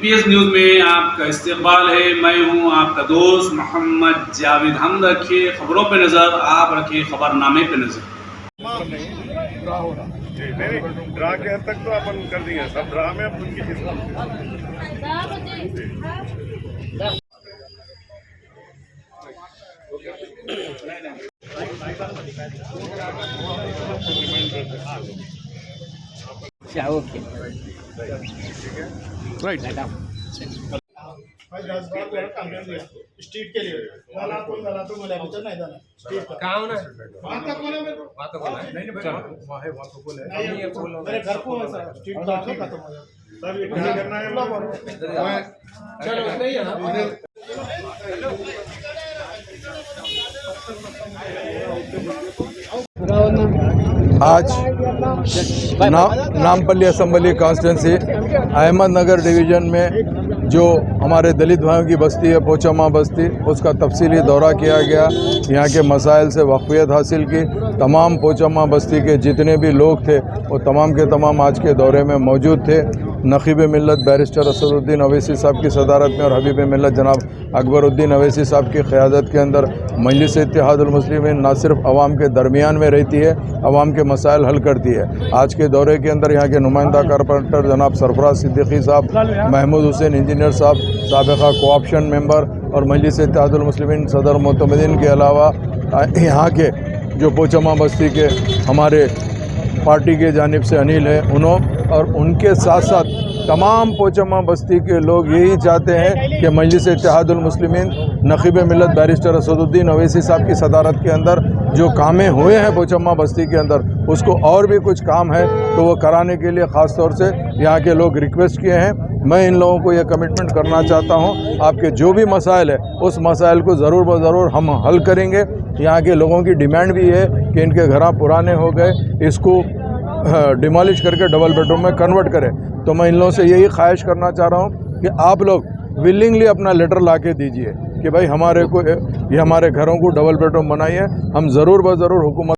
PS news में आपका इस्तकबाल है। मैं हूं आपका दोस्त मोहम्मद जावेद। हम रखिए खबरों पे नज़र, आप रखिए खबरनामे पे नज़र। नहीं ड्रा के हद तक तो अपन कर दिए सब ड्रा में अब उनकी राइट स्ट्रीट के लिए झाला तो मला विचार नाही झाला स्ट्रीट का काम ना आता कोण आहे बात को नहीं मेरे घर को है सर स्ट्रीट का आगे का तो सब ये क्या करना है चलो नहीं है ना आज Nampally assembly constituency Ahmednagar division में जो हमारे दलित भाइयों की बस्ती है पोचम्मा बस्ती, उसका तफसीली दौरा किया गया। यहाँ के मसाइल से वाक़फ़ियत हासिल की। तमाम पोचम्मा बस्ती के जितने भी लोग थे वो तमाम के तमाम आज के दौरे में मौजूद थे। नक़ीब मिल्लत बैरिस्टर असदुद्दीन अवैसी साहब की सदारत में और हबीब मिल्लत जनाब अकबरुद्दीन अवैसी साहब की क़यादत के अंदर मजलिस इत्तेहादुल मुस्लिमीन न सिर्फ अवाम के दरमियान में रहती है, अवाम के मसाइल हल करती है। आज के दौरे के अंदर यहाँ के नुमाइंदा कारपोरेटर जनाब सरफराज सिद्दीकी साहब, महमूद हुसैन इंजीनियर साहब, साबिक़ा कोऑप्शन मेंबर और मजलिस इत्तेहादुल मुस्लिमीन सदर मोतमदीन के अलावा यहाँ के जो पोचम्मा बस्ती के हमारे पार्टी के जानिब से अनिल है उन्होंने और उनके साथ साथ तमाम पोचम्मा बस्ती के लोग यही चाहते हैं कि मजलिस इत्तेहादुल मुस्लिमीन नक़ीब मिल्लत बैरिस्टर असदुद्दीन अवैसी साहब की सदारत के अंदर जो कामें हुए हैं पोचम्मा बस्ती के अंदर, उसको और भी कुछ काम है तो वो कराने के लिए ख़ास तौर से यहाँ के लोग रिक्वेस्ट किए हैं। मैं इन लोगों को ये कमिटमेंट करना चाहता हूँ, आपके जो भी मसाइल है उस मसाइल को ज़रूर ब ज़रूर हम हल करेंगे। यहाँ के लोगों की डिमांड भी है कि इनके घर पुराने हो गए, इसको डिमोलिश करके डबल बेडरूम में कन्वर्ट करें। तो मैं इन लोगों से यही ख्वाहिश करना चाह रहा हूँ कि आप लोग विलिंगली अपना लेटर ला के दीजिए कि भाई हमारे को ये हमारे घरों को डबल बेडरूम बनाइए। हम ज़रूर ब ज़रूर हुकूमत